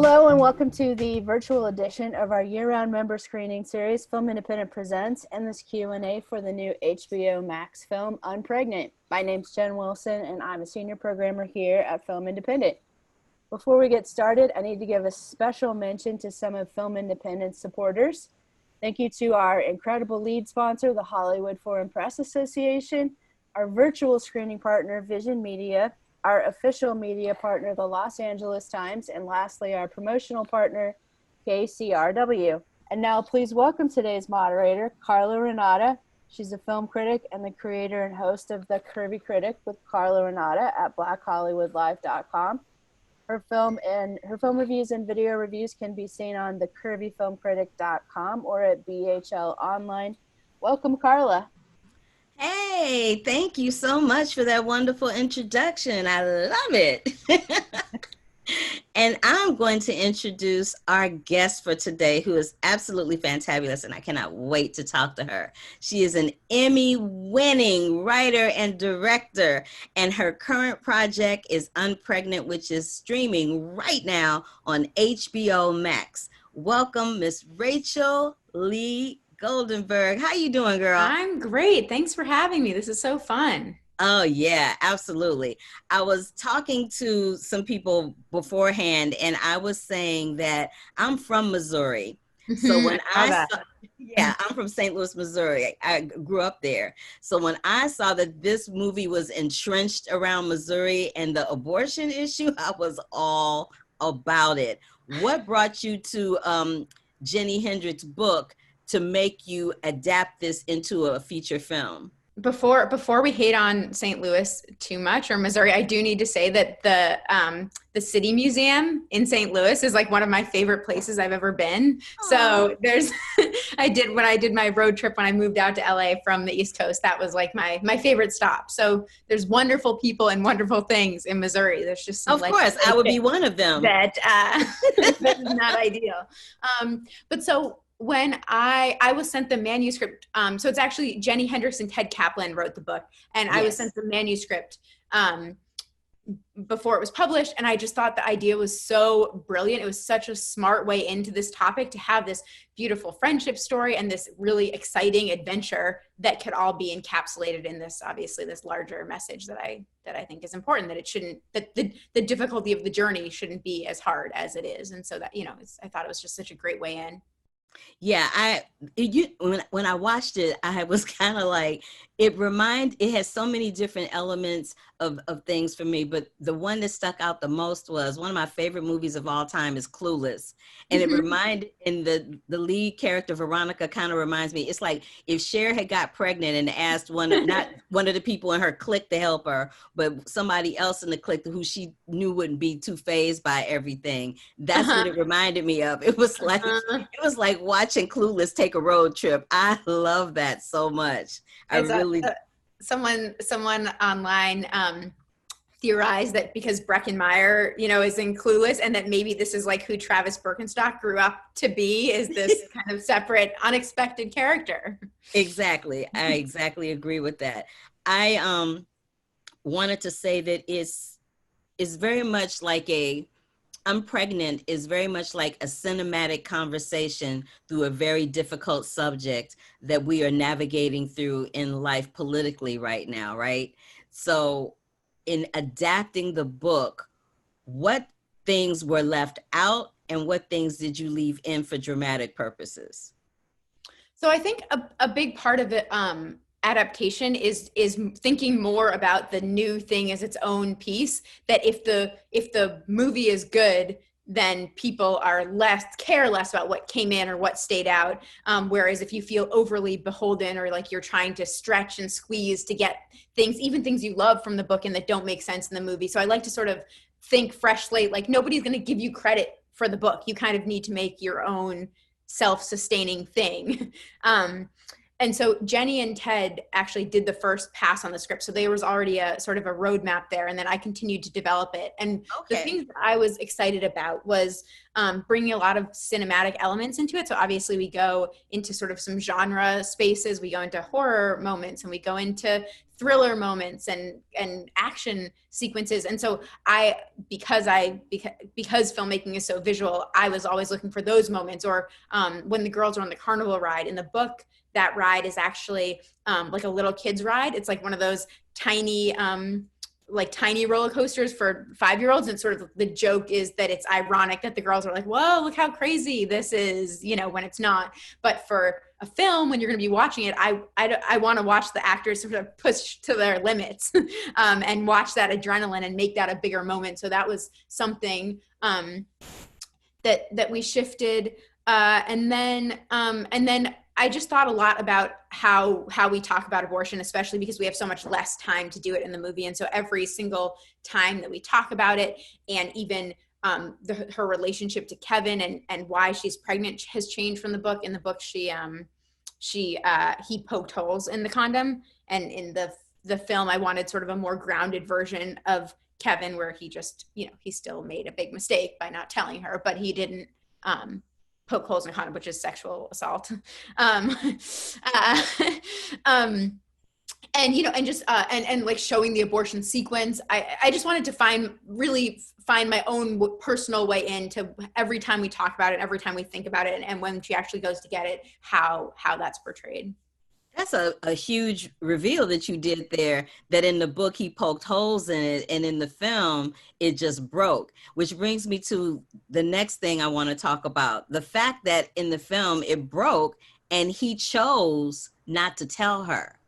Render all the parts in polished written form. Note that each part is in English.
Hello and welcome to the virtual edition of our year-round member screening series, Film Independent Presents, and this Q&A for the new HBO Max film, Unpregnant. My name's Jen Wilson, and I'm a senior programmer here at Film Independent. Before we get started, I need to give a special mention to some of Film Independent's supporters. Thank you to our incredible lead sponsor, the Hollywood Foreign Press Association, our virtual screening partner, Vision Media, our official media partner, the Los Angeles Times, and lastly, our promotional partner, KCRW. And now please welcome today's moderator, Carla Renata. She's a film critic and the creator and host of The Curvy Critic with Carla Renata at blackhollywoodlive.com. Her film reviews and video reviews can be seen on thecurvyfilmcritic.com or at BHL Online. Welcome, Carla. Hey, thank you so much for that wonderful introduction. I love it. And I'm going to introduce our guest for today, who is absolutely fantabulous, and I cannot wait to talk to her. She is an Emmy-winning writer and director, and her current project is Unpregnant, which is streaming right now on HBO Max. Welcome, Miss Rachel Lee Goldenberg. How you doing, girl? I'm great. Thanks for having me. This is so fun. Oh, yeah, absolutely. I was talking to some people beforehand, and I was saying that I'm from Missouri. So when I'm from St. Louis, Missouri. I grew up there. So when I saw that this movie was entrenched around Missouri and the abortion issue, I was all about it. What brought you to Jenny Hendricks' book to make you adapt this into a feature film? Before we hate on St. Louis too much, or Missouri, I do need to say that the City Museum in St. Louis is like one of my favorite places I've ever been. Aww. So there's, when I did my road trip when I moved out to LA from the East Coast, that was like my favorite stop. So there's wonderful people and wonderful things in Missouri. There's just some, of course, I would be one of them. That that's not ideal. But so when I was sent the manuscript, so it's actually Jenny Hendricks and Ted Kaplan wrote the book, and yes. I was sent the manuscript before it was published, and I just thought the idea was so brilliant. It was such a smart way into this topic to have this beautiful friendship story and this really exciting adventure that could all be encapsulated in this, obviously, this larger message that I think is important, that it shouldn't, that the difficulty of the journey shouldn't be as hard as it is. And so that, I thought it was just such a great way in. Yeah, when I watched it, I was kind of like, it has so many different elements of things for me, but the one that stuck out the most was one of my favorite movies of all time is Clueless. And it reminded, and the lead character, Veronica, kind of reminds me, it's like if Cher had got pregnant and asked not one of the people in her clique to help her, but somebody else in the clique who she knew wouldn't be too fazed by everything. That's what it reminded me of. It was like watching Clueless take a road trip. I love that so much. Someone online theorized that because Breckin Meyer, is in Clueless, and that maybe this is like who Travis Birkenstock grew up to be, is this kind of separate, unexpected character. Exactly. I exactly agree with that. I wanted to say that it's very much like Unpregnant is very much like a cinematic conversation through a very difficult subject that we are navigating through in life politically right now, right? So in adapting the book, what things were left out and what things did you leave in for dramatic purposes? So I think a big part of it, adaptation is thinking more about the new thing as its own piece, that if the movie is good, then people care less about what came in or what stayed out. Whereas if you feel overly beholden, or like you're trying to stretch and squeeze to get even things you love from the book and that don't make sense in the movie. So I like to sort of think fresh slate, like nobody's going to give you credit for the book. You kind of need to make your own self-sustaining thing. and so Jenny and Ted actually did the first pass on the script. So there was already a sort of a roadmap there. And then I continued to develop it. And the things that I was excited about was bringing a lot of cinematic elements into it. So obviously we go into sort of some genre spaces. We go into horror moments and we go into thriller moments and action sequences. And so because filmmaking is so visual, I was always looking for those moments. Or when the girls are on the carnival ride in the book, that ride is actually like a little kid's ride. It's like one of those tiny roller coasters for 5-year-olds. And sort of the joke is that it's ironic that the girls are like, whoa, look how crazy this is, when it's not. But for a film, when you're going to be watching it, I want to watch the actors sort of push to their limits and watch that adrenaline and make that a bigger moment. So that was something that we shifted. And then I just thought a lot about how we talk about abortion, especially because we have so much less time to do it in the movie. And so every single time that we talk about it, and even her relationship to Kevin and why she's pregnant has changed from the book. In the book, he poked holes in the condom. And in the film, I wanted sort of a more grounded version of Kevin, where he just, he still made a big mistake by not telling her, but he didn't poke holes in a condom, which is sexual assault. And like showing the abortion sequence. I just wanted to find my own personal way into every time we talk about it, every time we think about it, and when she actually goes to get it, how that's portrayed. That's a huge reveal that you did there, that in the book he poked holes in it, and in the film it just broke, which brings me to the next thing I want to talk about. The fact that in the film it broke and he chose not to tell her.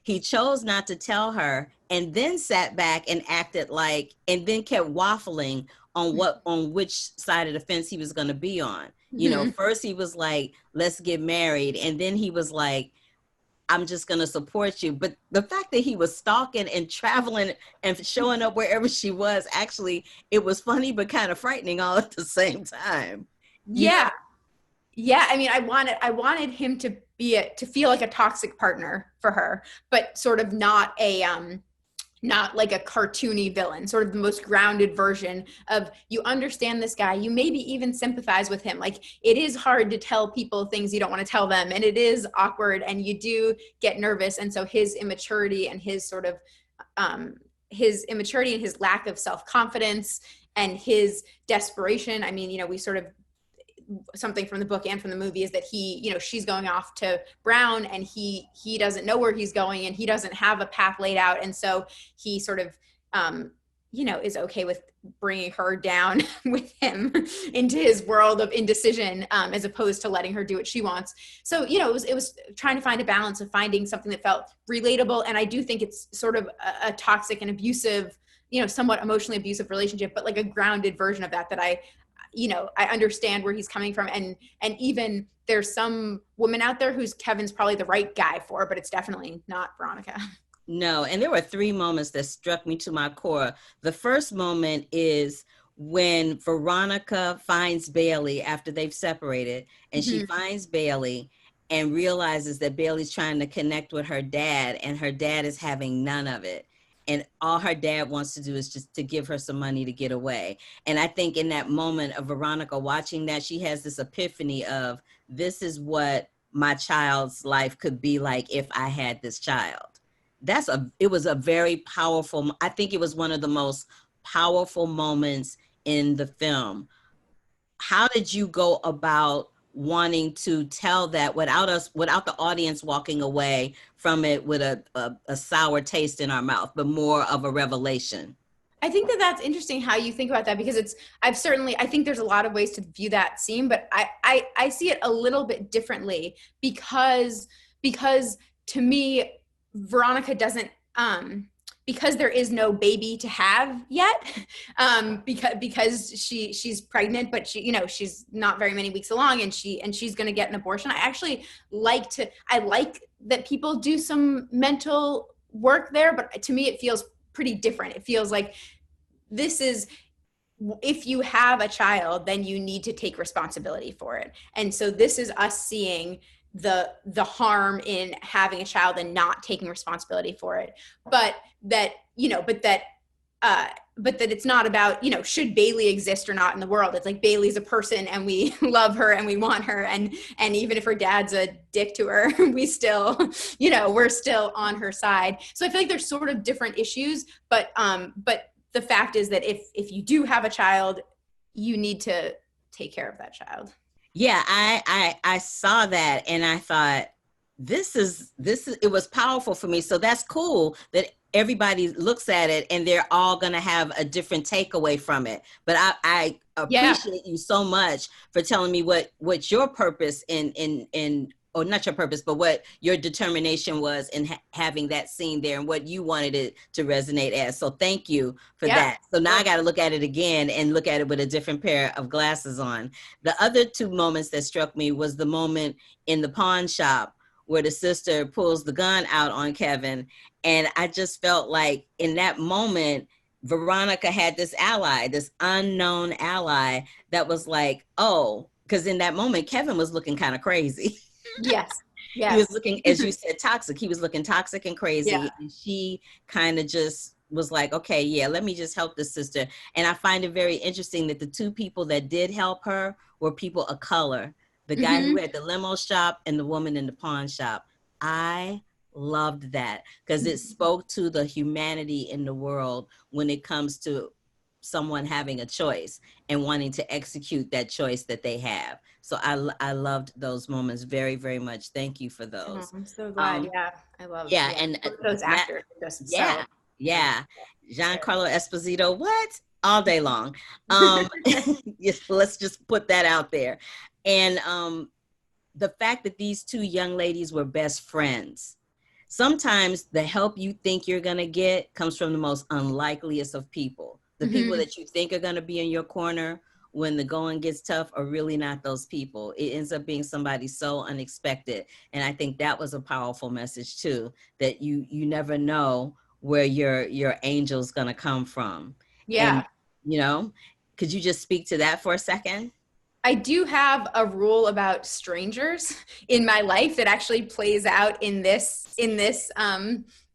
He chose not to tell her, and then sat back and acted like, and then kept waffling on which side of the fence he was going to be on. First he was like, let's get married. And then he was like, I'm just going to support you. But the fact that he was stalking and traveling and showing up wherever she was, actually, it was funny, but kind of frightening all at the same time. Yeah. Yeah. I mean, I wanted him to feel like a toxic partner for her, but sort of not like a cartoony villain, sort of the most grounded version of, you understand this guy, you maybe even sympathize with him. Like, it is hard to tell people things you don't want to tell them, and it is awkward, and you do get nervous. And so his immaturity and his sort of his lack of self-confidence and his desperation. I mean, we sort of, something from the book and from the movie is that she's going off to Brown, and he doesn't know where he's going, and he doesn't have a path laid out. And so he sort of, is okay with bringing her down with him into his world of indecision, as opposed to letting her do what she wants. So, it was trying to find a balance of finding something that felt relatable. And I do think it's sort of a toxic and abusive, somewhat emotionally abusive relationship, but like a grounded version of that I understand where he's coming from. And even there's some woman out there who's Kevin's probably the right guy for, but it's definitely not Veronica. No. And there were 3 moments that struck me to my core. The first moment is when Veronica finds Bailey after they've separated, and she finds Bailey and realizes that Bailey's trying to connect with her dad, and her dad is having none of it. And all her dad wants to do is just to give her some money to get away. And I think in that moment of Veronica watching that, she has this epiphany of, this is what my child's life could be like if I had this child. It was a very powerful, I think it was one of the most powerful moments in the film. How did you go about wanting to tell that without the audience walking away from it with a sour taste in our mouth, but more of a revelation? I think that's interesting how you think about that, because I think there's a lot of ways to view that scene, but I see it a little bit differently because to me, Veronica doesn't, because there is no baby to have yet, because she's pregnant, but she's not very many weeks along, and she's going to get an abortion. I like that people do some mental work there, but to me it feels pretty different. It feels like if you have a child, then you need to take responsibility for it. And so this is us seeing the harm in having a child and not taking responsibility for it, but that it's not about, should Bailey exist or not in the world. It's like Bailey's a person and we love her and we want her, and even if her dad's a dick to her, we still, we're still on her side. So I feel like there's sort of different issues, but the fact is that if you do have a child, you need to take care of that child. Yeah, I saw that and I thought this is it was powerful for me. So that's cool that everybody looks at it and they're all going to have a different takeaway from it. But I appreciate you so much for telling me what your purpose or not your purpose, but what your determination was in having that scene there and what you wanted it to resonate as. So thank you for that. So now I got to look at it again and look at it with a different pair of glasses on. The other two moments that struck me was the moment in the pawn shop where the sister pulls the gun out on Kevin. And I just felt like in that moment, Veronica had this ally, this unknown ally that was like, oh, because in that moment, Kevin was looking kind of crazy. Yes. He was looking, as you said, toxic. He was looking toxic and crazy. Yeah. And she kind of just was like, okay, yeah, let me just help this sister. And I find it very interesting that the two people that did help her were people of color. The guy who had the limo shop and the woman in the pawn shop. I loved that because it spoke to the humanity in the world when it comes to someone having a choice and wanting to execute that choice that they have. So I loved those moments very, very much. Thank you for those. Oh, I'm so glad. I love and those actors. Giancarlo Esposito, what? All day long. Yes, let's just put that out there. And the fact that these two young ladies were best friends. Sometimes the help you think you're going to get comes from the most unlikeliest of people. The people that you think are going to be in your corner when the going gets tough are really not those people. It ends up being somebody so unexpected. And I think that was a powerful message too, that you never know where your angel's going to come from. Yeah. And, could you just speak to that for a second? I do have a rule about strangers in my life that actually plays out in this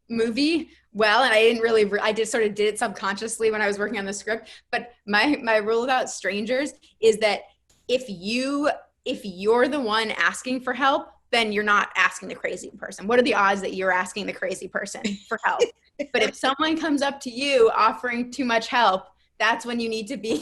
movie well, and I just sort of did it subconsciously when I was working on the script. But my rule about strangers is that if you're the one asking for help, then you're not asking the crazy person. What are the odds that you're asking the crazy person for help? But if someone comes up to you offering too much help, that's when you need to be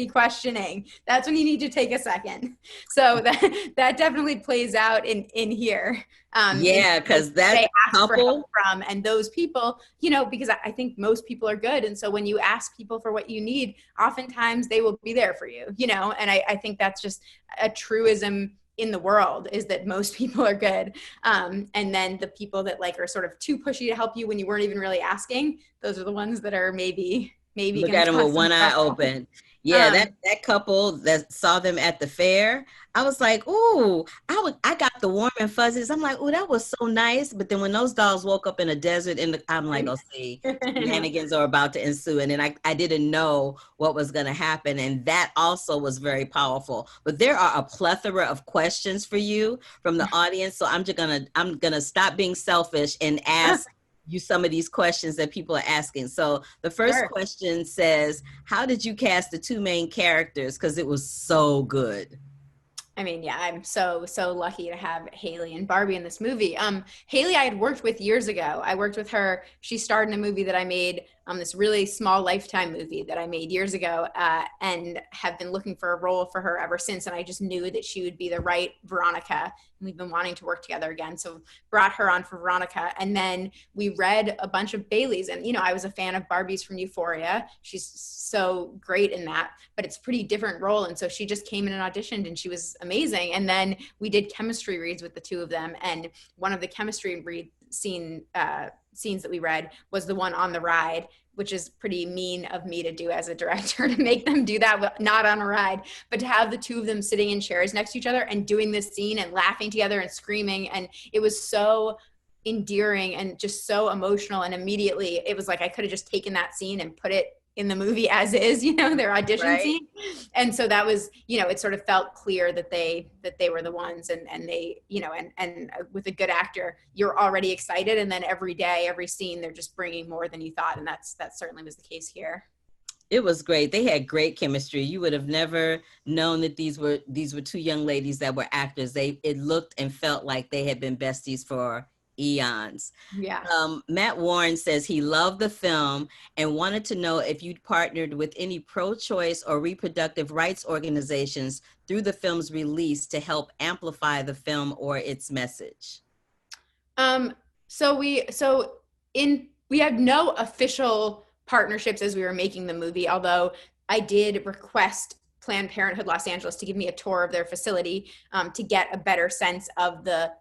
questioning. That's when you need to take a second. So that definitely plays out in here. Because that couple from, and those people, because I think most people are good. And so when you ask people for what you need, oftentimes they will be there for you, and I think that's just a truism in the world, is that most people are good. And then the people that are sort of too pushy to help you when you weren't even really asking, those are the ones that are maybe look at them with one eye open. Yeah, that couple that saw them at the fair, I was like, ooh, I got the warm and fuzzies. I'm like, ooh, that was so nice. But then when those dolls woke up in a desert, I'm like, oh, see, shenanigans are about to ensue. And then I didn't know what was going to happen. And that also was very powerful. But there are a plethora of questions for you from the audience. So I'm gonna stop being selfish and ask you some of these questions that people are asking. So the first question says, how did you cast the two main characters? Because it was so good. I mean, yeah, I'm so lucky to have Haley and Barbie in this movie. Haley I had worked with years ago. I worked with her. She starred in a movie that I made, this really small Lifetime movie that I made years ago, and have been looking for a role for her ever since. And I just knew that she would be the right Veronica. And we've been wanting to work together again. So brought her on for Veronica. And then we read a bunch of Bailey's. And, I was a fan of Barbie's from Euphoria. She's so great in that, but it's a pretty different role. And so she just came in and auditioned, and she was amazing. And then we did chemistry reads with the two of them. And one of the chemistry scenes that we read was the one on the ride, which is pretty mean of me to do as a director, to make them do that, not on a ride, but to have the two of them sitting in chairs next to each other and doing this scene and laughing together and screaming. And it was so endearing and just so emotional. And immediately it was like I could have just taken that scene and put it in the movie as is, their audition Right. scene. And so that was, it sort of felt clear that they were the ones, and they, and with a good actor, you're already excited. And then every day, every scene, they're just bringing more than you thought. And that certainly was the case here. It was great. They had great chemistry. You would have never known that these were two young ladies that were actors. It looked and felt like they had been besties for eons. Yeah. Matt Warren says he loved the film and wanted to know if you'd partnered with any pro-choice or reproductive rights organizations through the film's release to help amplify the film or its message. So we had no official partnerships as we were making the movie, although I did request Planned Parenthood Los Angeles to give me a tour of their facility to get a better sense of the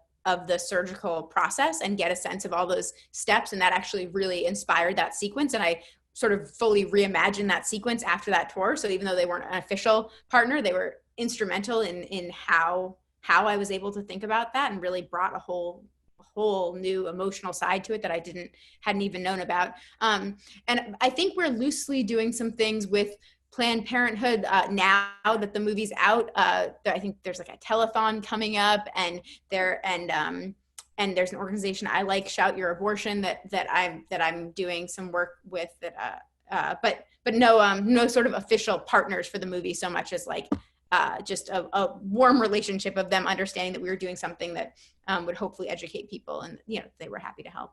surgical process and get a sense of all those steps. And that actually really inspired that sequence. And I sort of fully reimagined that sequence after that tour. So even though they weren't an official partner, they were instrumental in how I was able to think about that, and really brought a whole new emotional side to it that I hadn't even known about. And I think we're loosely doing some things with Planned Parenthood now that the movie's out. I think there's like a telethon coming up, and there's an organization I like, Shout Your Abortion, that I'm doing some work with. But no sort of official partners for the movie, so much as like just a warm relationship of them understanding that we were doing something that would hopefully educate people, and they were happy to help.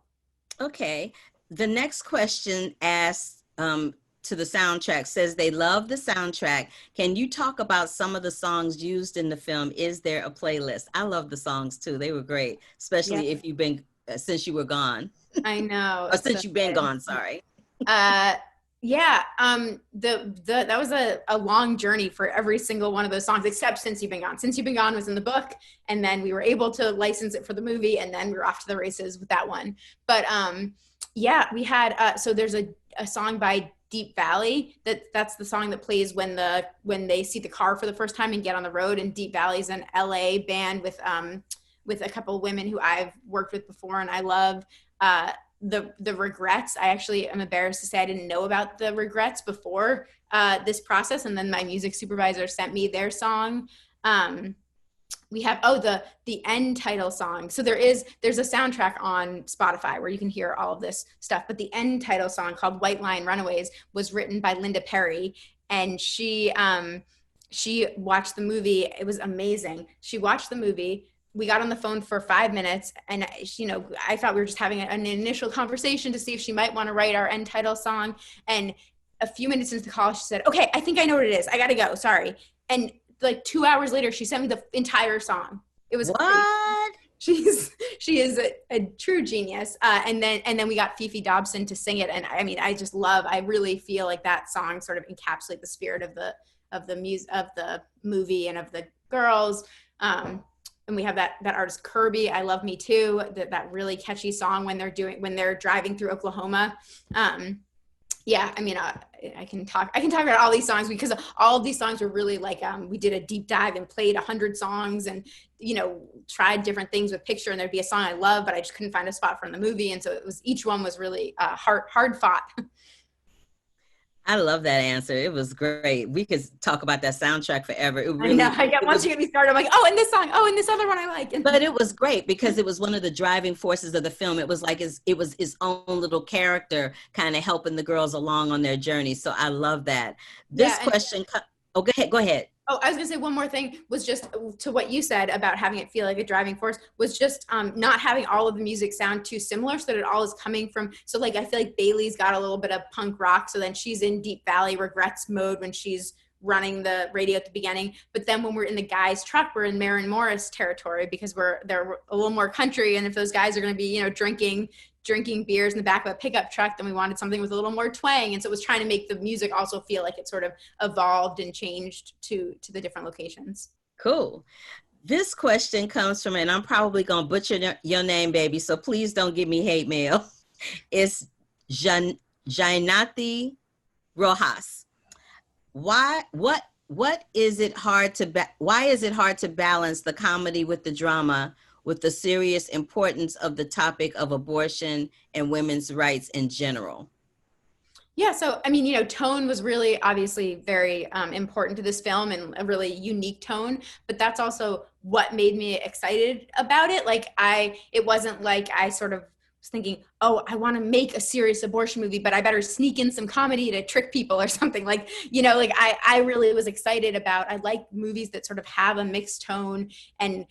Okay, the next question asks to the soundtrack, says they love the soundtrack. Can you talk about some of the songs used in the film? Is there a playlist? I love the songs too. They were great, especially if you've been since you were gone. I know. Or since you've been gone, sorry. Yeah, that was a long journey for every single one of those songs, except Since You've Been Gone. Since You've Been Gone was in the book, and then we were able to license it for the movie, and then we were off to the races with that one. But yeah, we had so there's a song by Deep Valley that's the song that plays when they see the car for the first time and get on the road. And Deep Valley is an LA band with a couple of women who I've worked with before and I love. The Regrets, I actually am embarrassed to say I didn't know about the Regrets before this process, and then my music supervisor sent me their song. We have the end title song. So there's a soundtrack on Spotify where you can hear all of this stuff, but the end title song, called White Line Runaways, was written by Linda Perry, and she watched the movie. It was amazing. She watched the movie. We got on the phone for 5 minutes, and I thought we were just having an initial conversation to see if she might want to write our end title song. And a few minutes into the call, she said, "Okay, I think I know what it is. I gotta go. Sorry." And like 2 hours later, she sent me the entire song. It was what? She is a true genius. And then we got Fifi Dobson to sing it, and I mean, I really feel like that song sort of encapsulates the spirit of the music of the movie and of the girls. And we have that artist Kirby, I Love Me Too, that really catchy song when they're driving through Oklahoma. Yeah, I mean, I can talk about all these songs because all of these songs were really like, we did a deep dive and played 100 songs and, tried different things with picture, and there'd be a song I love, but I just couldn't find a spot from the movie. And so each one was really hard fought. I love that answer. It was great. We could talk about that soundtrack forever. It really, I know. Once you get me started, I'm like, oh, and this song, oh, and this other one I like. But it was great because it was one of the driving forces of the film. It was like it was his own little character kind of helping the girls along on their journey. So I love that. This question, go ahead. Oh, I was gonna say one more thing, was just to what you said about having it feel like a driving force, was just not having all of the music sound too similar, so that it all is coming from, so like I feel like Bailey's got a little bit of punk rock, so then she's in Deep Valley Regrets mode when she's running the radio at the beginning, but then when we're in the guys' truck, we're in Maren Morris territory because they're a little more country, and if those guys are going to be drinking beers in the back of a pickup truck, then we wanted something with a little more twang. And so it was trying to make the music also feel like it sort of evolved and changed to the different locations. Cool. This question comes from, and I'm probably going to butcher your name, baby, so please don't give me hate mail. It's Jainati Rojas. Why is it hard to balance the comedy with the drama, with the serious importance of the topic of abortion and women's rights in general? Yeah, so I mean, tone was really obviously very important to this film, and a really unique tone, but that's also what made me excited about it. It wasn't like I sort of was thinking, oh, I want to make a serious abortion movie, but I better sneak in some comedy to trick people or something. I really was excited about, I like movies that sort of have a mixed tone and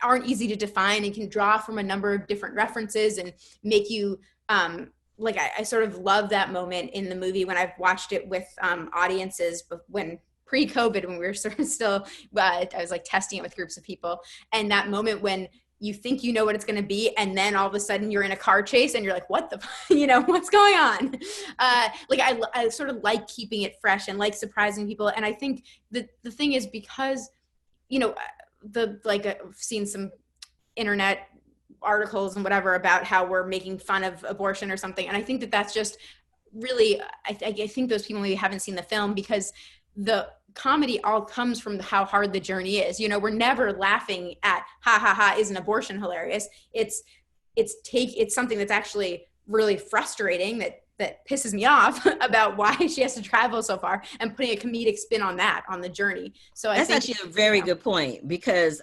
aren't easy to define and can draw from a number of different references and make you, I sort of love that moment in the movie when I've watched it with audiences when pre-COVID, when we were sort of still, I was like testing it with groups of people. And that moment when you think you know what it's going to be, and then all of a sudden you're in a car chase and you're like, what what's going on? I sort of like keeping it fresh and like surprising people. And I think the thing is, because, I've seen some internet articles and whatever about how we're making fun of abortion or something. And I think that that's just really, I think those people maybe haven't seen the film, because the comedy all comes from how hard the journey is. We're never laughing at, ha ha ha, is an abortion hilarious? It's something that's actually really frustrating, that pisses me off about why she has to travel so far, and putting a comedic spin on the journey. So that's actually a very good point, because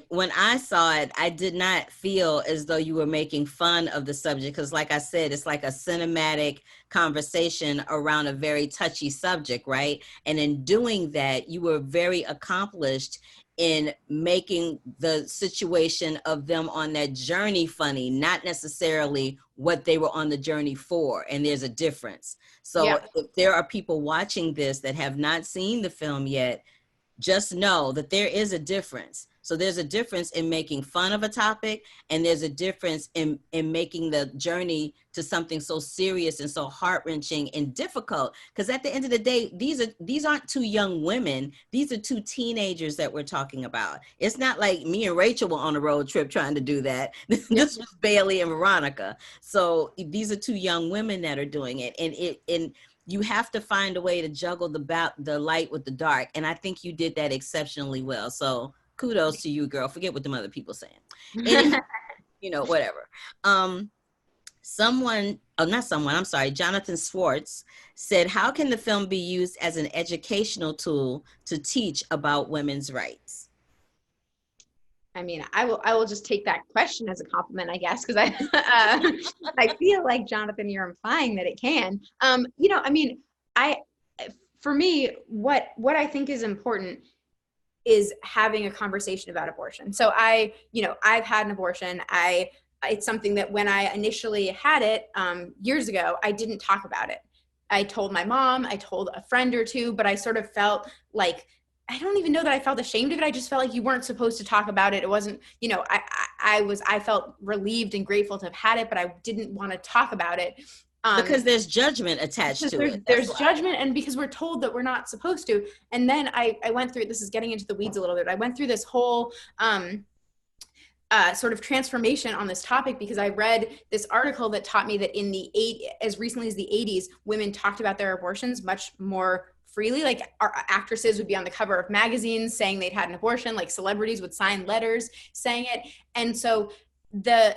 when I saw it, I did not feel as though you were making fun of the subject, because like I said, it's like a cinematic conversation around a very touchy subject, right? And in doing that, you were very accomplished in making the situation of them on that journey funny, not necessarily what they were on the journey for. And there's a difference. So if there are people watching this that have not seen the film yet, just know that there is a difference. So there's a difference in making fun of a topic, and there's a difference in making the journey to something so serious and so heart-wrenching and difficult. Because at the end of the day, these aren't two young women. These are two teenagers that we're talking about. It's not like me and Rachel were on a road trip trying to do that. This was Bailey and Veronica. So these are two young women that are doing it. And you have to find a way to juggle the light with the dark. And I think you did that exceptionally well. So kudos to you, girl. Forget what them other people saying. Anyway, whatever. Jonathan Swartz said, how can the film be used as an educational tool to teach about women's rights? I mean, I will just take that question as a compliment, I guess, because I feel like, Jonathan, you're implying that it can. For me, what I think is important is having a conversation about abortion. So I've had an abortion. It's something that when I initially had it years ago, I didn't talk about it. I told my mom, I told a friend or two, but I sort of felt like, I don't even know that I felt ashamed of it. I just felt like you weren't supposed to talk about it. It wasn't, I felt relieved and grateful to have had it, but I didn't want to talk about it. Because there's judgment attached to it. There's judgment, and because we're told that we're not supposed to. And then I went through, this is getting into the weeds a little bit, I went through this whole sort of transformation on this topic, because I read this article that taught me that as recently as the 80s, women talked about their abortions much more freely. Like, our actresses would be on the cover of magazines saying they'd had an abortion, like celebrities would sign letters saying it. And so the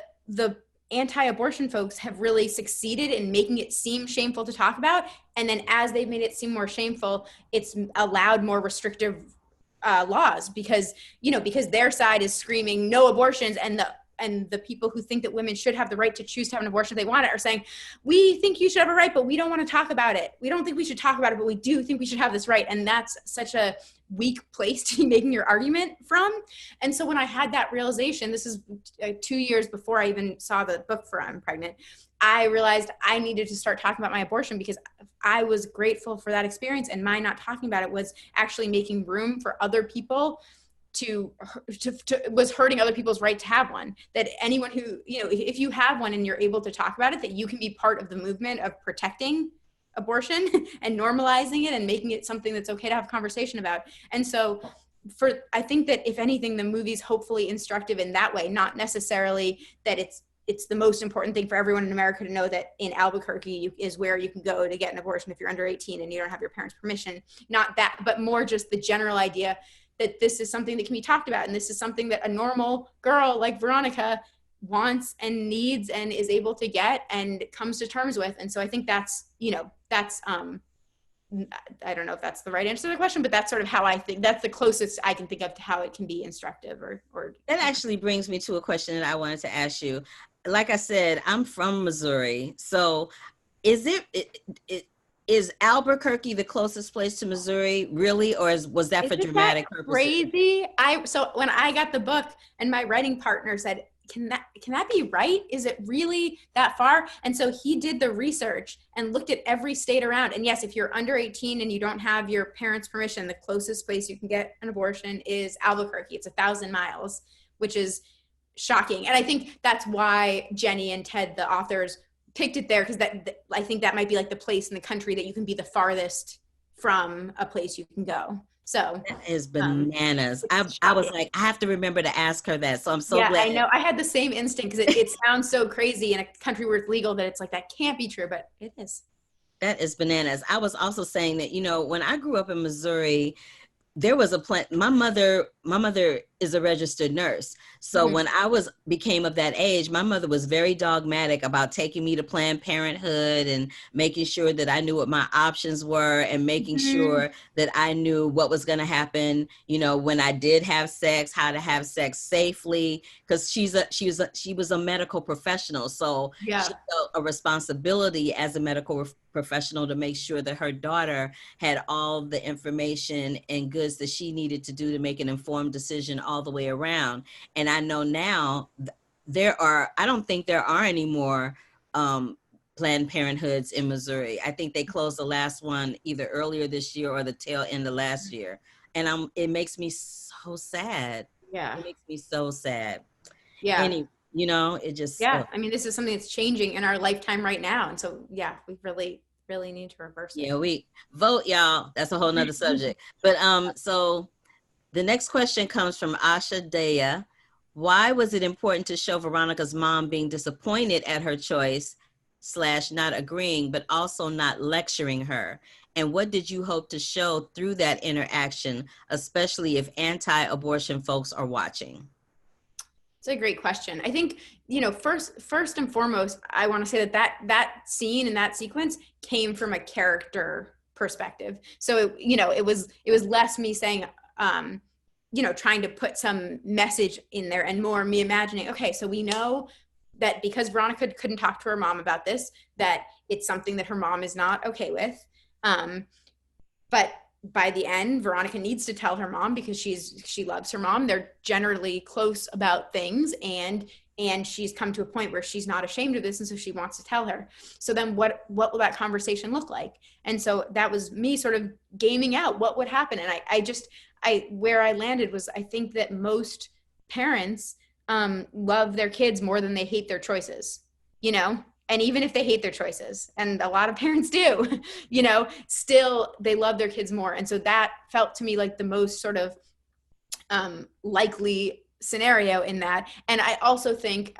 anti-abortion folks have really succeeded in making it seem shameful to talk about. And then as they've made it seem more shameful, it's allowed more restrictive laws, because their side is screaming no abortions, and the people who think that women should have the right to choose to have an abortion if they want it are saying, we think you should have a right, but we don't want to talk about it. We don't think we should talk about it, but we do think we should have this right. And that's such a weak place to be making your argument from. And so when I had that realization, this is 2 years before I even saw the book for Unpregnant, I realized I needed to start talking about my abortion, because I was grateful for that experience, and my not talking about it was actually making room for other people was hurting other people's right to have one. That anyone who, if you have one and you're able to talk about it, that you can be part of the movement of protecting abortion and normalizing it and making it something that's okay to have a conversation about. And so I think that if anything, the movie's hopefully instructive in that way, not necessarily that it's the most important thing for everyone in America to know that in Albuquerque is where you can go to get an abortion if you're under 18 and you don't have your parents' permission. Not that, but more just the general idea that this is something that can be talked about, and this is something that a normal girl like Veronica wants and needs and is able to get and comes to terms with. And so I think that's, that's, I don't know if that's the right answer to the question, but that's sort of how I think, that's the closest I can think of to how it can be instructive or. That actually brings me to a question that I wanted to ask you. Like I said, I'm from Missouri. So is Albuquerque the closest place to Missouri, really? Or was that for dramatic purposes? Crazy. So when I got the book and my writing partner said, can that be right? Is it really that far? And so he did the research and looked at every state around. And yes, if you're under 18 and you don't have your parents' permission, the closest place you can get an abortion is Albuquerque. It's 1,000 miles, which is shocking. And I think that's why Jenny and Ted, the authors, picked it there, because I think that might be like the place in the country that you can be the farthest from a place you can go. So that is bananas. I was like, I have to remember to ask her that. So I'm so glad. I know. I had the same instinct, because it sounds so crazy in a country where it's legal that it's like, that can't be true, but it is. That is bananas. I was also saying that, when I grew up in Missouri, there was a plan. My mother is a registered nurse. So when I became of that age, my mother was very dogmatic about taking me to Planned Parenthood and making sure that I knew what my options were, and making sure that I knew what was going to happen, when I did have sex, how to have sex safely, because she was a medical professional. So she felt a responsibility as a medical professional to make sure that her daughter had all the information and goods that she needed to do to make an informed decision all the way around. And I know now I don't think there are any more Planned Parenthoods in Missouri. I think they closed the last one either earlier this year or the tail end of last year. And it makes me so sad. Yeah. It makes me so sad. Yeah. Anyway, it just. Yeah. I mean, this is something that's changing in our lifetime right now. And so, yeah, we really need to reverse it. Yeah, we vote, y'all. That's a whole nother subject. But so the next question comes from Asha Daya. Why was it important to show Veronica's mom being disappointed at her choice / not agreeing, but also not lecturing her? And what did you hope to show through that interaction, especially if anti-abortion folks are watching? It's a great question. I think, first and foremost, I want to say that scene and that sequence came from a character perspective. So, it was less me saying, trying to put some message in there, and more me imagining, okay, so we know that because Veronica couldn't talk to her mom about this, that it's something that her mom is not okay with. But by the end, Veronica needs to tell her mom because she loves her mom. They're generally close about things, and she's come to a point where she's not ashamed of this, and so she wants to tell her. So then what will that conversation look like? And so that was me sort of gaming out what would happen. And where I landed was, I think that most parents love their kids more than they hate their choices, and even if they hate their choices, and a lot of parents do, still they love their kids more. And so that felt to me like the most sort of likely scenario in that. And I also think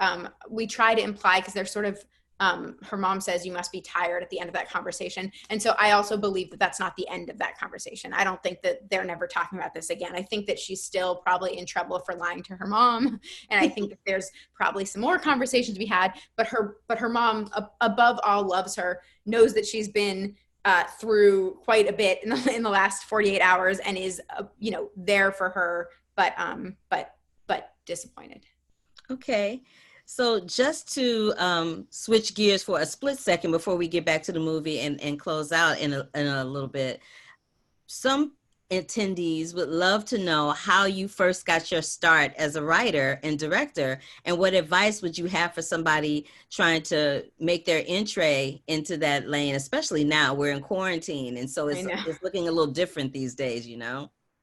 we try to imply, because they're sort of, her mom says, you must be tired at the end of that conversation. And so I also believe that that's not the end of that conversation. I don't think that they're never talking about this again. I think that she's still probably in trouble for lying to her mom. And I think that there's probably some more conversations to be had, but her mom, above all, loves her, knows that she's been through quite a bit in the last 48 hours and is, there for her, but disappointed. Okay. So just to switch gears for a split second before we get back to the movie and close out in a little bit, some attendees would love to know how you first got your start as a writer and director, and what advice would you have for somebody trying to make their entree into that lane, especially now we're in quarantine, and so it's looking a little different these days,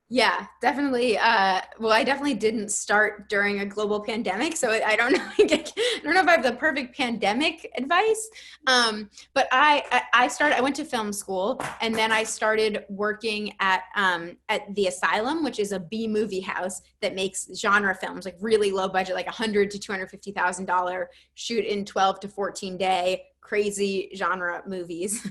Yeah, definitely. Well, I definitely didn't start during a global pandemic, so I don't know. I don't know if I have the perfect pandemic advice. But I went to film school, and then I started working at the Asylum, which is a B movie house that makes genre films, like really low budget, like $100,000 to $250,000, shoot in 12 to 14 day, crazy genre movies.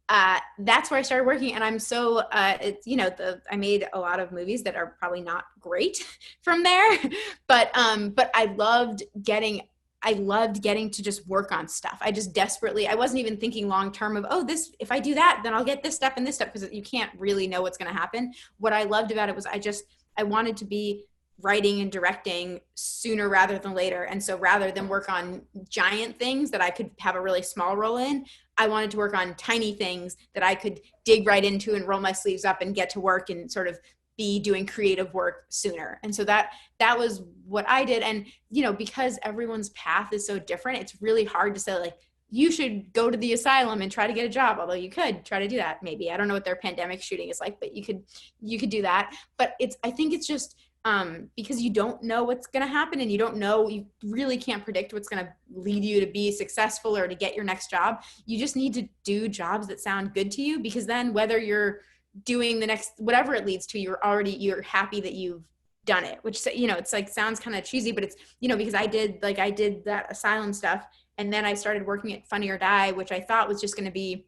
that's where I started working. And I'm so, it's, you know, I made a lot of movies that are probably not great from there, but I loved getting to just work on stuff. I just desperately, I wasn't even thinking long-term of, oh, this, if I do that, then I'll get this step and this step, because you can't really know what's going to happen. What I loved about it was I wanted to be writing and directing sooner rather than later. And so rather than work on giant things that I could have a really small role in, I wanted to work on tiny things that I could dig right into and roll my sleeves up and get to work and sort of be doing creative work sooner. And so that was what I did. And, you know, because everyone's path is so different, it's really hard to say, like, you should go to the asylum and try to get a job. Although you could try to do that. Maybe, I don't know what their pandemic shooting is like, but you could do that. But I think it's just, because you don't know what's going to happen, and you really can't predict what's going to lead you to be successful or to get your next job. You just need to do jobs that sound good to you, because then whether you're doing the next, whatever it leads to, you're happy that you've done it, which, you know, it's like, sounds kind of cheesy, but it's, you know, because I did that asylum stuff. And then I started working at Funny or Die, which I thought was just going to be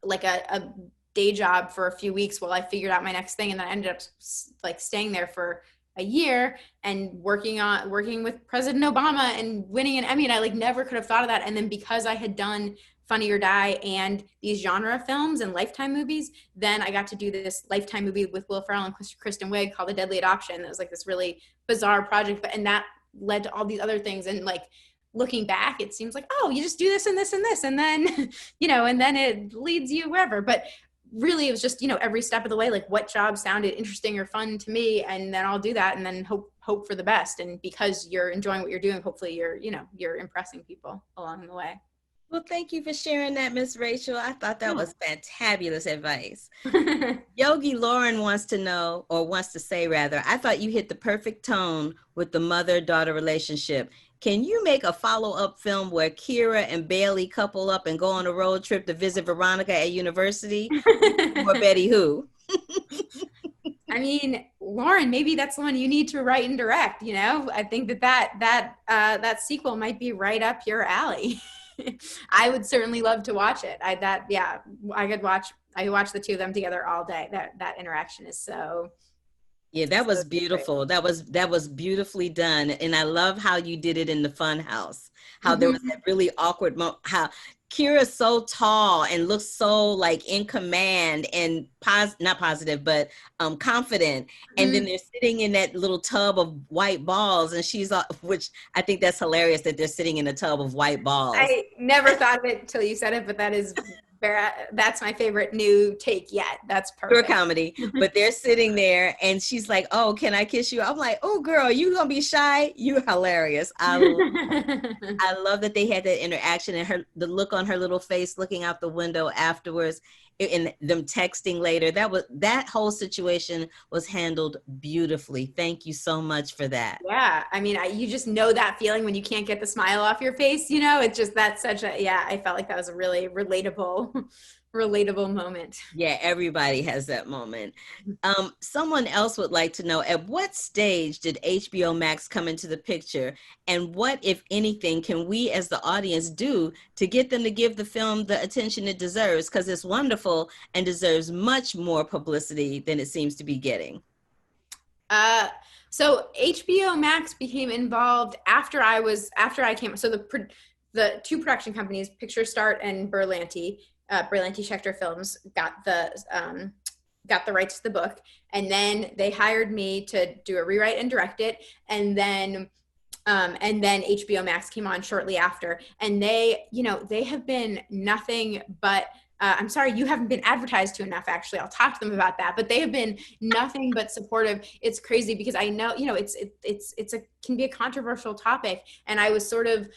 like a day job for a few weeks while I figured out my next thing. And then I ended up like staying there for a year and working with President Obama and winning an Emmy. And I like never could have thought of that. And then because I had done Funny or Die and these genre films and Lifetime movies, then I got to do this Lifetime movie with Will Ferrell and Kristen Wiig called A Deadly Adoption. That was like this really bizarre project, and that led to all these other things. And like, looking back, it seems like, oh, you just do this and this and this, and then, you know, and then it leads you wherever. But really, it was just, you know, every step of the way, like, what job sounded interesting or fun to me, and then I'll do that, and then hope for the best. And because you're enjoying what you're doing, hopefully you're impressing people along the way. Well, thank you for sharing that, Miss Rachel. I thought that was fantabulous advice. Yogi Lauren wants to say, I thought you hit the perfect tone with the mother-daughter relationship. Can you make a follow-up film where Kira and Bailey couple up and go on a road trip to visit Veronica at university? Or Betty Who? I mean, Lauren, maybe that's the one you need to write and direct. You know, I think that sequel might be right up your alley. I would certainly love to watch it. I could watch the two of them together all day. That interaction is so. Yeah, that was beautiful. That was beautifully done. And I love how you did it in the fun house, how there was that really awkward moment, how Kira's so tall and looks so like in command and not positive, but confident. And then they're sitting in that little tub of white balls, and she's, which I think that's hilarious that they're sitting in a tub of white balls. I never thought of it until you said it, but that's my favorite new take yet. That's perfect. Pure comedy. But they're sitting there and she's like, oh, can I kiss you? I'm like, oh, girl, you gonna be shy? You hilarious. I love that they had that interaction, and the look on her little face looking out the window afterwards, and them texting later. That whole situation was handled beautifully. Thank you so much for that. Yeah, I mean, you just know that feeling when you can't get the smile off your face, you know. It's just, that's such a, I felt like that was a really relatable moment. Yeah, everybody has that moment. Someone else would like to know, at what stage did HBO Max come into the picture, and what, if anything, can we as the audience do to get them to give the film the attention it deserves? Because it's wonderful and deserves much more publicity than it seems to be getting. So HBO Max became involved after I came. So the two production companies, Picture Start and Berlanti Schechter Films, got the rights to the book, and then they hired me to do a rewrite and direct it, and then HBO Max came on shortly after, and they have been nothing but. I'm sorry, you haven't been advertised to enough, actually. I'll talk to them about that. But they have been nothing but supportive. It's crazy because I know, can be a controversial topic. And I was sort of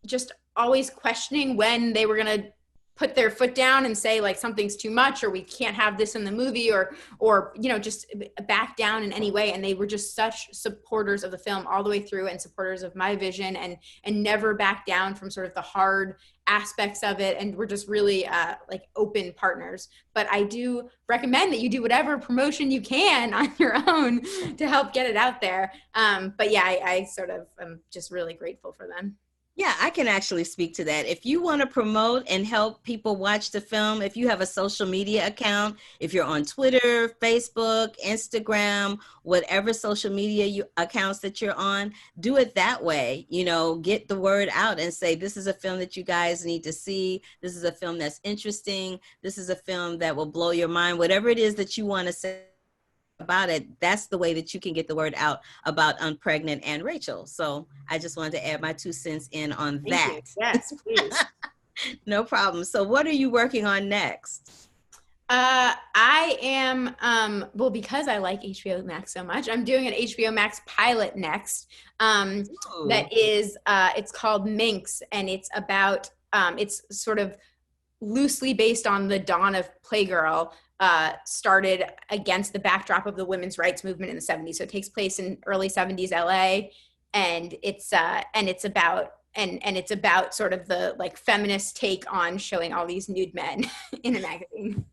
just always questioning when they were going to put their foot down and say, like, something's too much, or we can't have this in the movie, or just back down in any way. And they were just such supporters of the film all the way through, and supporters of my vision, and never back down from sort of the hard aspects of it. And we're just really like open partners. But I do recommend that you do whatever promotion you can on your own to help get it out there. But yeah, I sort of am just really grateful for them. Yeah, I can actually speak to that. If you want to promote and help people watch the film, if you have a social media account, if you're on Twitter, Facebook, Instagram, whatever social media accounts that you're on, do it that way. You know, get the word out and say, this is a film that you guys need to see. This is a film that's interesting. This is a film that will blow your mind. Whatever it is that you want to say about it, that's the way that you can get the word out about Unpregnant and Rachel. So I just wanted to add my 2 cents in on Thank that. you. Yes, please. No problem. So what are you working on next? I am, well, because I like HBO Max so much, I'm doing an HBO Max pilot next. That is, it's called Minx, and it's about, it's sort of loosely based on the dawn of Playgirl, started against the backdrop of the women's rights movement in the 70s. So it takes place in early 70s LA, and it's about it's about sort of the like feminist take on showing all these nude men in a magazine.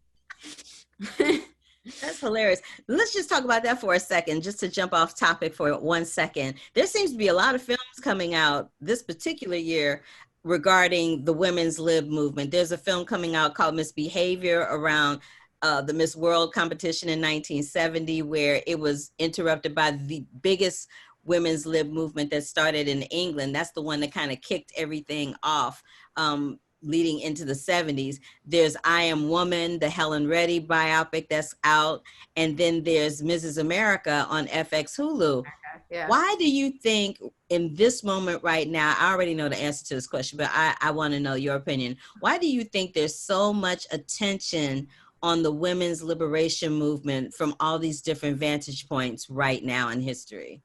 That's hilarious. Let's just talk about that for a second, just to jump off topic for 1 second. There seems to be a lot of films coming out this particular year regarding the women's lib movement. There's a film coming out called Misbehavior around the Miss World competition in 1970, where it was interrupted by the biggest women's lib movement that started in England. That's the one that kind of kicked everything off. Leading into the 70s. There's I Am Woman, the Helen Reddy biopic that's out. And then there's Mrs. America on FX Hulu. Yeah. Why do you think in this moment right now, I already know the answer to this question, but I want to know your opinion. Why do you think there's so much attention on the women's liberation movement from all these different vantage points right now in history?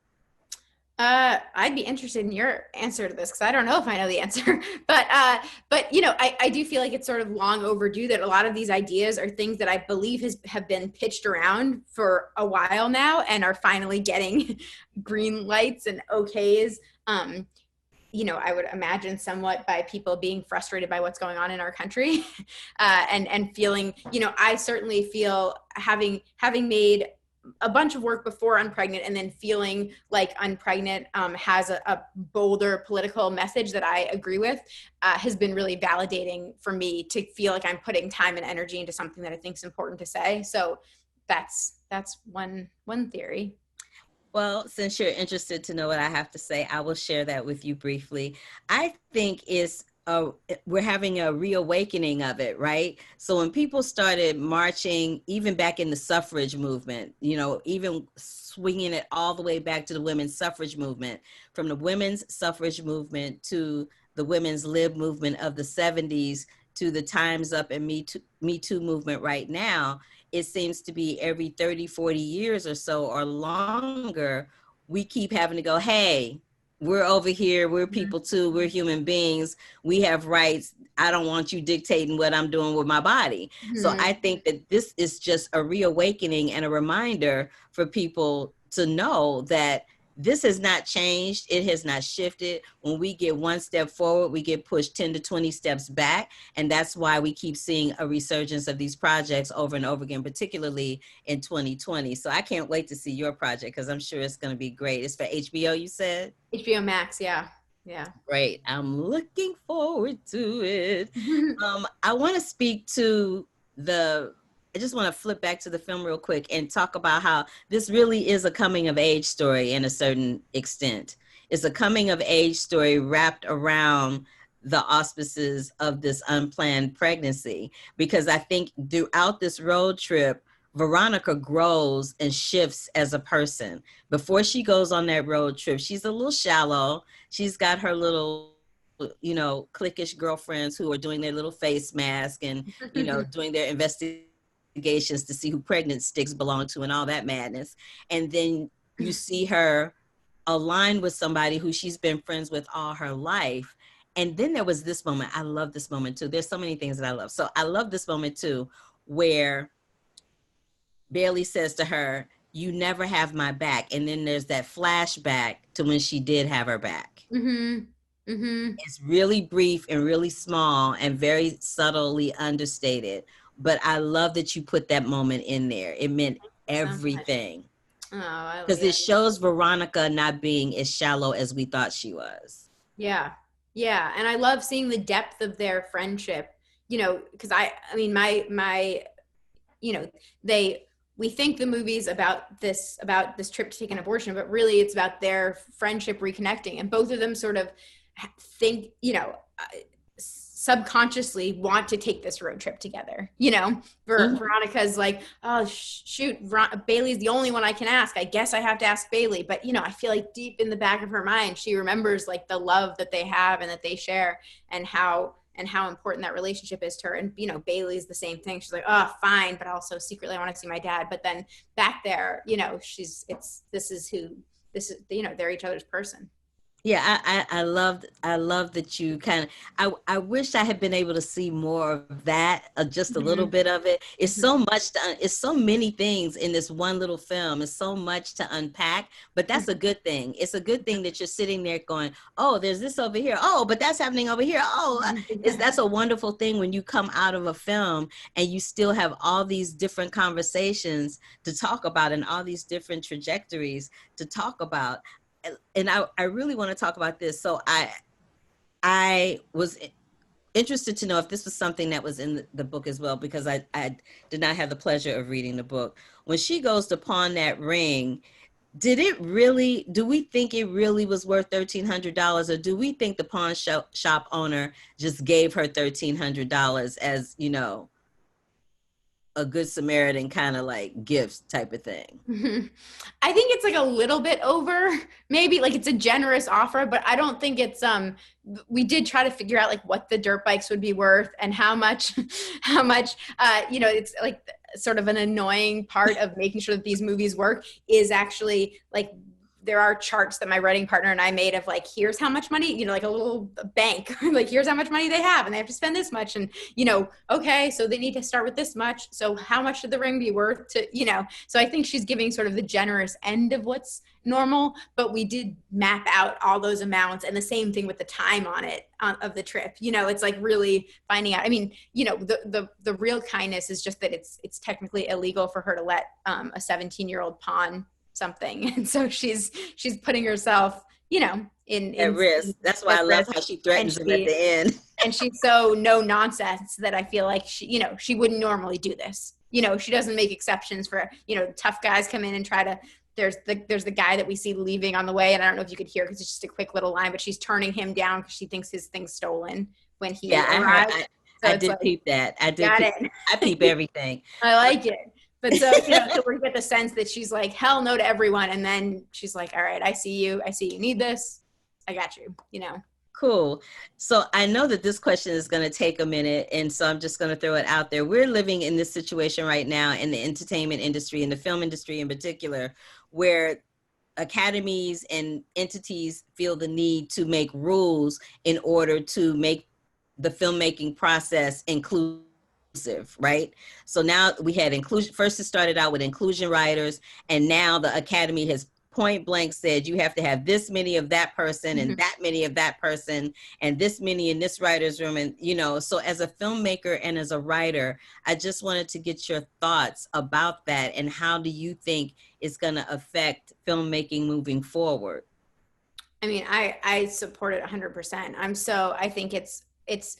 I'd be interested in your answer to this, because I don't know if I know the answer. But you know, I do feel like it's sort of long overdue that a lot of these ideas are things that I believe have been pitched around for a while now and are finally getting green lights and okays. You know, I would imagine somewhat by people being frustrated by what's going on in our country, and feeling, you know, I certainly feel having made a bunch of work before Unpregnant, and then feeling like Unpregnant has a bolder political message that I agree with, has been really validating for me to feel like I'm putting time and energy into something that I think is important to say. So that's one theory. Well, since you're interested to know what I have to say, I will share that with you briefly. I think we're having a reawakening of it, right? So when people started marching, even back in the suffrage movement, you know, even swinging it all the way back to the women's suffrage movement, from the women's suffrage movement to the women's lib movement of the 70s to the Time's Up and Me Too movement right now, it seems to be every 30, 40 years or so or longer, we keep having to go, hey, we're over here. We're people too. We're human beings. We have rights. I don't want you dictating what I'm doing with my body. Mm-hmm. So I think that this is just a reawakening and a reminder for people to know that this has not changed. It has not shifted. When we get one step forward, we get pushed 10 to 20 steps back. And that's why we keep seeing a resurgence of these projects over and over again, particularly in 2020. So I can't wait to see your project, because I'm sure it's going to be great. It's for HBO, you said? HBO Max, yeah. Yeah. Great. I'm looking forward to it. I want to speak to I just want to flip back to the film real quick and talk about how this really is a coming of age story in a certain extent. It's a coming of age story wrapped around the auspices of this unplanned pregnancy, because I think throughout this road trip, Veronica grows and shifts as a person. Before she goes on that road trip, she's a little shallow. She's got her little, you know, cliquish girlfriends who are doing their little face mask and, you know, doing their investigations to see who pregnant sticks belong to and all that madness. And then you see her aligned with somebody who she's been friends with all her life. And then there was this moment. I love this moment too. There's so many things that I love. So I love this moment too, where Bailey says to her, "You never have my back." And then there's that flashback to when she did have her back. Mm-hmm. Mm-hmm. It's really brief and really small and very subtly understated. But I love that you put that moment in there. It meant everything. Because it shows Veronica not being as shallow as we thought she was. Yeah. Yeah, and I love seeing the depth of their friendship, you know, because I mean, my, you know, we think the movie's about this trip to take an abortion, but really it's about their friendship reconnecting, and both of them sort of think, you know, subconsciously want to take this road trip together. You know, Veronica's like, oh shoot, Bailey's the only one I can ask. I guess I have to ask Bailey. But you know, I feel like deep in the back of her mind, she remembers like the love that they have and that they share, and how important that relationship is to her. And you know, Bailey's the same thing. She's like, oh, fine, but also secretly I want to see my dad. But then back there, you know, this is, you know, they're each other's person. Yeah, I love that you kind of, I wish I had been able to see more of that, just a little bit of it. It's so much, it's so many things in this one little film. It's so much to unpack, but that's a good thing. It's a good thing that you're sitting there going, oh, there's this over here. Oh, but that's happening over here. Oh, that's a wonderful thing when you come out of a film and you still have all these different conversations to talk about and all these different trajectories to talk about. And I really want to talk about this. So I was interested to know if this was something that was in the book as well, because I did not have the pleasure of reading the book. When she goes to pawn that ring, do we think it really was worth $1,300, or do we think the pawn shop owner just gave her $1,300 as, you know, a good Samaritan kind of like gifts type of thing? I think it's like a little bit over, maybe like it's a generous offer, but I don't think it's, we did try to figure out like what the dirt bikes would be worth and how much, you know, it's like sort of an annoying part of making sure that these movies work is actually like, there are charts that my writing partner and I made of like, here's how much money, you know, like a little bank, like here's how much money they have and they have to spend this much. And, you know, okay, so they need to start with this much. So how much should the ring be worth to, you know? So I think she's giving sort of the generous end of what's normal, but we did map out all those amounts, and the same thing with the time on it, of the trip. You know, it's like really finding out. I mean, you know, the real kindness is just that it's technically illegal for her to let a 17-year-old pawn something, and so she's putting herself, you know, in At risk. That's why I love how she threatens him at the end. And she's so no nonsense that I feel like she, you know, she wouldn't normally do this. You know, she doesn't make exceptions for, you know, tough guys come in and try to. There's the guy that we see leaving on the way, and I don't know if you could hear because it's just a quick little line, but she's turning him down because she thinks his thing's stolen when he arrives. I did peep that. I peep everything. I like it. But so, you know, so we get the sense that she's like, hell no to everyone. And then she's like, all right, I see you need this. I got you, you know. Cool. So I know that this question is going to take a minute, and so I'm just going to throw it out there. We're living in this situation right now in the entertainment industry, in the film industry in particular, where academies and entities feel the need to make rules in order to make the filmmaking process inclusive, right? So now we had inclusion. First, it started out with inclusion writers, and now the Academy has point blank said you have to have this many of that person and that many of that person and this many in this writer's room. And, you know, so as a filmmaker and as a writer, I just wanted to get your thoughts about that, and how do you think it's going to affect filmmaking moving forward? I mean, I support it 100%. I think it's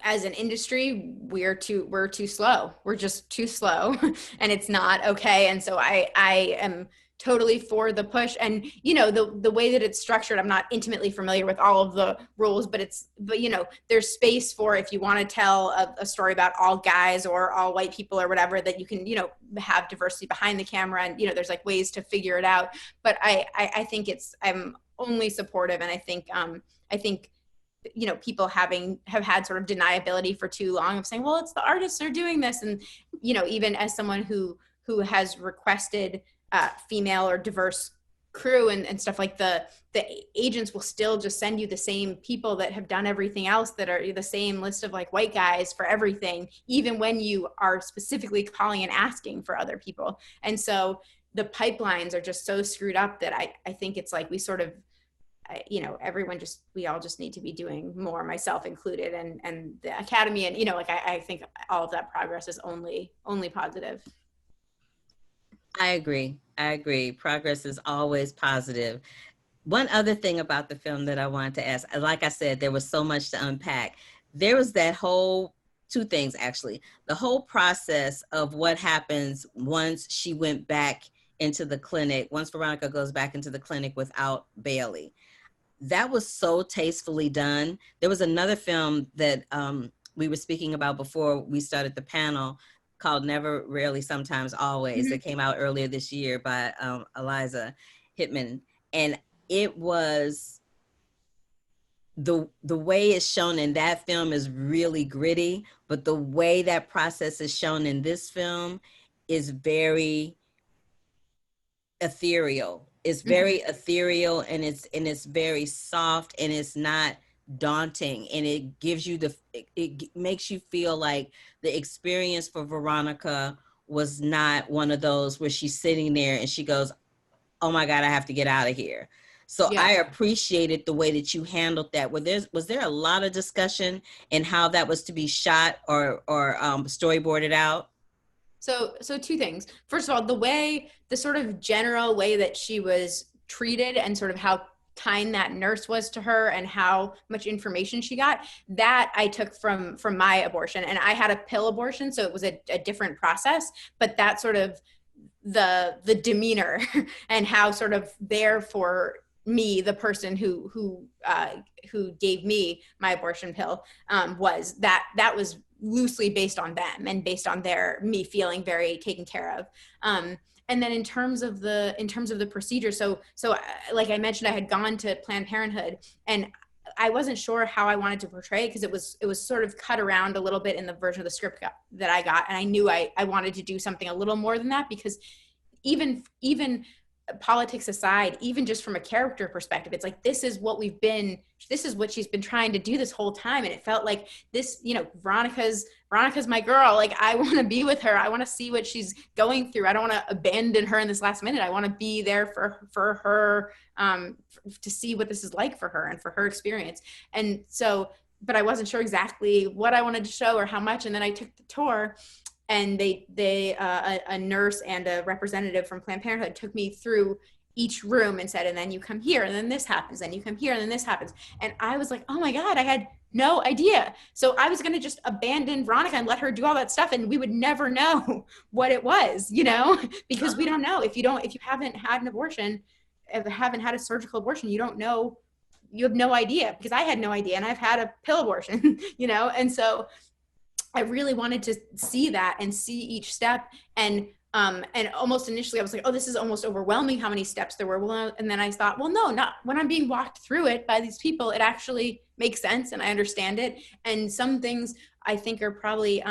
as an industry, we're too slow. We're just too slow and it's not okay. And so I am totally for the push. And, you know, the way that it's structured, I'm not intimately familiar with all of the rules, but you know, there's space for, if you want to tell a story about all guys or all white people or whatever, that you can, you know, have diversity behind the camera. And, you know, there's like ways to figure it out. But I think I'm only supportive. And I think, you know, people have had sort of deniability for too long of saying, well, it's the artists are doing this. And, you know, even as someone who has requested female or diverse crew and stuff, like the agents will still just send you the same people that have done everything else, that are the same list of like white guys for everything, even when you are specifically calling and asking for other people. And so the pipelines are just so screwed up that I think it's like we sort of, you know, we all just need to be doing more, myself included, and the Academy. And, you know, like, I think all of that progress is only positive. I agree. Progress is always positive. one other thing about the film that I wanted to ask, like I said, there was so much to unpack. There was that whole, two things actually, the whole process of what happens once she went back into the clinic, once Veronica goes back into the clinic without Bailey. That was so tastefully done. There was another film that we were speaking about before we started the panel called Never, Rarely, Sometimes, Always, that came out earlier this year by Eliza Hittman. And it was, the way it's shown in that film is really gritty, but the way that process is shown in this film is very ethereal. It's very ethereal, and it's very soft, and it's not daunting, and it gives you it makes you feel like the experience for Veronica was not one of those where she's sitting there and she goes, oh my God, I have to get out of here. So I appreciated the way that you handled that. Was there a lot of discussion in how that was to be shot or storyboarded out? So two things. First of all, the sort of general way that she was treated and sort of how kind that nurse was to her and how much information she got, that I took from my abortion. And I had a pill abortion, so it was a different process, but that sort of the demeanor and how sort of there for me, the person who gave me my abortion pill, was that was loosely based on them and based on me feeling very taken care of. And then in terms of the procedure, so like I mentioned, I had gone to Planned Parenthood, and I wasn't sure how I wanted to portray it because it was sort of cut around a little bit in the version of the script that I got, and I knew I wanted to do something a little more than that, because even politics aside, even just from a character perspective, it's like, this is what she's been trying to do this whole time. And it felt like this, Veronica's my girl. Like, I want to be with her. I want to see what she's going through. I don't want to abandon her in this last minute. I want to be there for her, to see what this is like for her and for her experience. And so, but I wasn't sure exactly what I wanted to show or how much. And then I took the tour, and a nurse and a representative from Planned Parenthood took me through each room and said, and then you come here, and then this happens, and you come here, and then this happens. And I was like, oh my God, I had no idea. So I was going to just abandon Veronica and let her do all that stuff, and we would never know what it was, because we don't know. If you haven't had an abortion, haven't had a surgical abortion, you don't know, you have no idea, because I had no idea, and I've had a pill abortion, and so I really wanted to see that and see each step. And almost initially I was like, oh, this is almost overwhelming how many steps there were. Well, and then I thought, well, no, not when I'm being walked through it by these people, it actually makes sense and I understand it. And some things I think are probably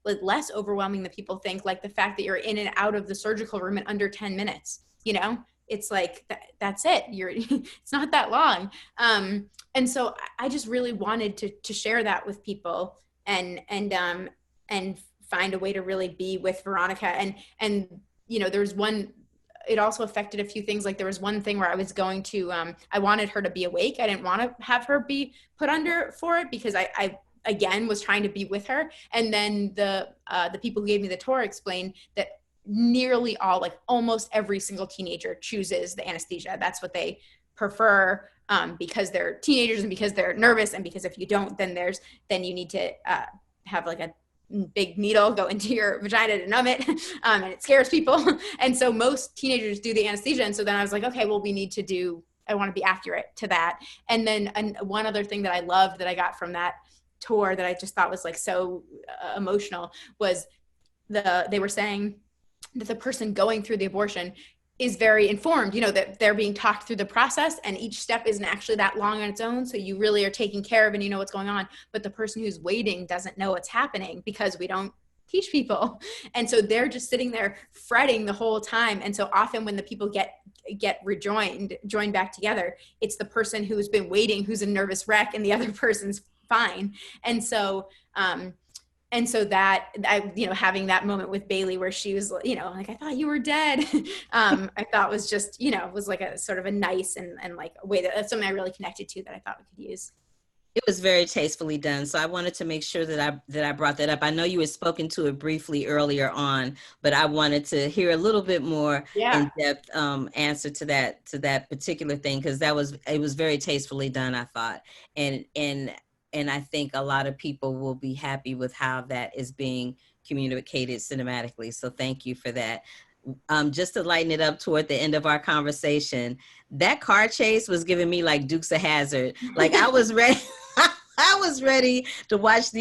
less overwhelming than people think, like the fact that you're in and out of the surgical room in under 10 minutes, it's like, that's it. It's not that long. And so I just really wanted to share that with people and find a way to really be with Veronica. And there was one, it also affected a few things. Like there was one thing where I was going to, I wanted her to be awake. I didn't want to have her be put under for it, because I again was trying to be with her. And then the people who gave me the tour explained that nearly all, like almost every single teenager chooses the anesthesia. That's what they prefer, because they're teenagers and because they're nervous, and because if you don't, then you need to have like a big needle go into your vagina to numb it, and it scares people. And so most teenagers do the anesthesia. And so then I was like, okay, well, I want to be accurate to that. And then one other thing that I loved that I got from that tour that I just thought was like so emotional was they were saying that the person going through the abortion is very informed, that they're being talked through the process, and each step isn't actually that long on its own. So you really are taken care of and you know what's going on. But the person who's waiting doesn't know what's happening, because we don't teach people. And so they're just sitting there fretting the whole time. And so often when the people get joined back together, it's the person who's been waiting, who's a nervous wreck, and the other person's fine. And so that having that moment with Bailey where she was, like, I thought you were dead. I thought was just, was like a sort of a nice and like a way that's something I really connected to that I thought we could use. It was very tastefully done. So I wanted to make sure that I brought that up. I know you had spoken to it briefly earlier on, but I wanted to hear a little bit more in-depth answer to that particular thing, because it was very tastefully done, I thought. And I think a lot of people will be happy with how that is being communicated cinematically. So thank you for that. Just to lighten it up toward the end of our conversation, that car chase was giving me like Dukes of Hazzard. Like I was ready. I was ready to watch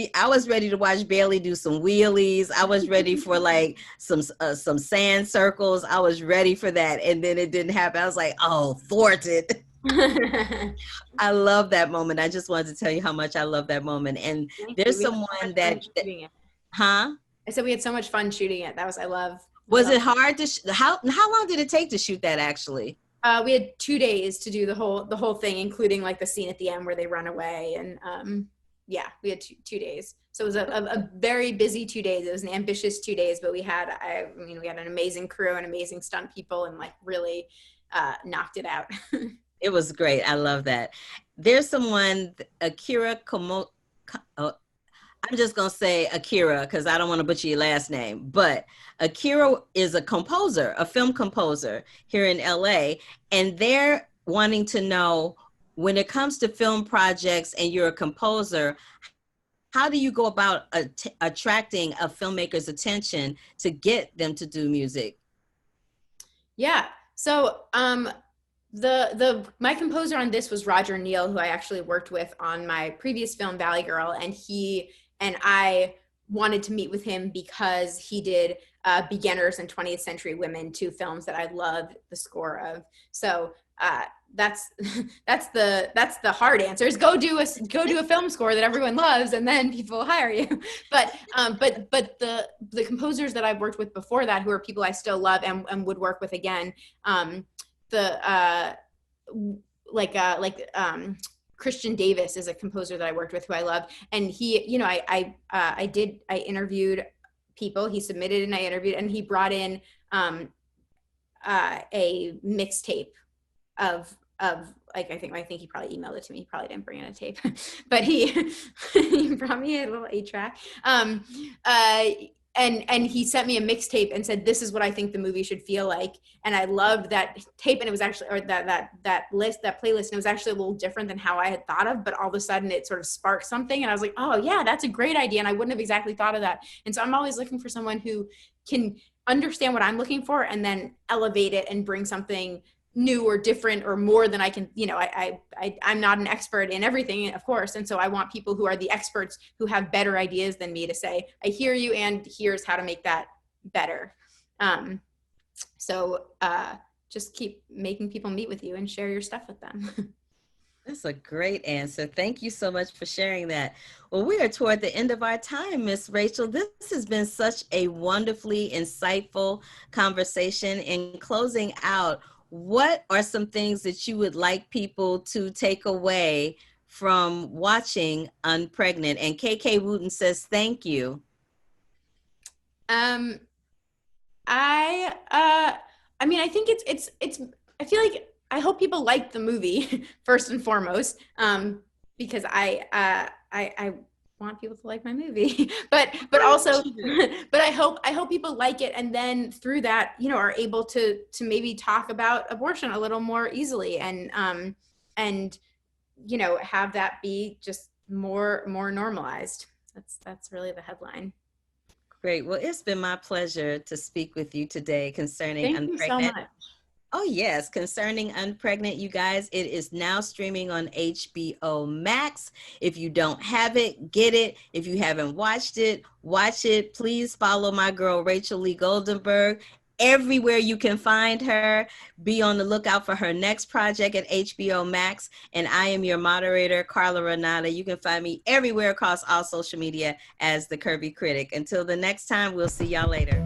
Bailey do some wheelies. I was ready for like some sand circles. I was ready for that. And then it didn't happen. I was like, oh, thwarted. I love that moment. I just wanted to tell you how much I love that moment. And there's someone that huh? I said we had so much fun shooting it. Was it hard to how long did it take to shoot that actually? We had 2 days to do the whole thing, including like the scene at the end where they run away. And yeah, we had two days. So it was a very busy 2 days. It was an ambitious 2 days, but we had an amazing crew and amazing stunt people, and like really knocked it out. It was great. I love that. There's someone, Akira Komo. I'm just going to say Akira because I don't want to butcher your last name. But Akira is a composer, a film composer here in LA. And they're wanting to know, when it comes to film projects and you're a composer, how do you go about attracting a filmmaker's attention to get them to do music? Yeah. So my composer on this was Roger Neal, who I actually worked with on my previous film, Valley Girl. And he and I wanted to meet with him because he did Beginners and 20th Century Women, 2 films that I loved the score of. So that's the hard answer is go do a film score that everyone loves, and then people hire you. But the composers that I've worked with before that, who are people I still love and would work with again, Christian Davis is a composer that I worked with who I love. And he, I interviewed people, he submitted and I interviewed, and he brought in a mixtape of like, I think he probably emailed it to me. He probably didn't bring in a tape, but he brought me a little 8-track. And he sent me a mixtape and said, this is what I think the movie should feel like. And I loved that tape. And it was actually, or that playlist, and it was actually a little different than how I had thought of, but all of a sudden it sort of sparked something. And I was like, oh yeah, that's a great idea. And I wouldn't have exactly thought of that. And so I'm always looking for someone who can understand what I'm looking for and then elevate it and bring something new or different or more than I can, I'm not an expert in everything, of course. And so I want people who are the experts who have better ideas than me to say, I hear you, and here's how to make that better. So just keep making people meet with you and share your stuff with them. That's a great answer. Thank you so much for sharing that. Well, we are toward the end of our time, Miss Rachel. This has been such a wonderfully insightful conversation. In closing out, what are some things that you would like people to take away from watching Unpregnant? And KK Wooten says, thank you. I think it's I feel like I hope people like the movie first and foremost, because I want people to like my movie, but also, but I hope people like it, and then through that, are able to maybe talk about abortion a little more easily, and have that be just more normalized. That's really the headline. Great. Well, it's been my pleasure to speak with you today concerning Unpregnant. Thank you so much. Oh, yes. Concerning Unpregnant, you guys, it is now streaming on HBO Max. If you don't have it, get it. If you haven't watched it, watch it. Please follow my girl, Rachel Lee Goldenberg, everywhere you can find her. Be on the lookout for her next project at HBO Max. And I am your moderator, Carla Renata. You can find me everywhere across all social media as The Curvy Critic. Until the next time, we'll see y'all later.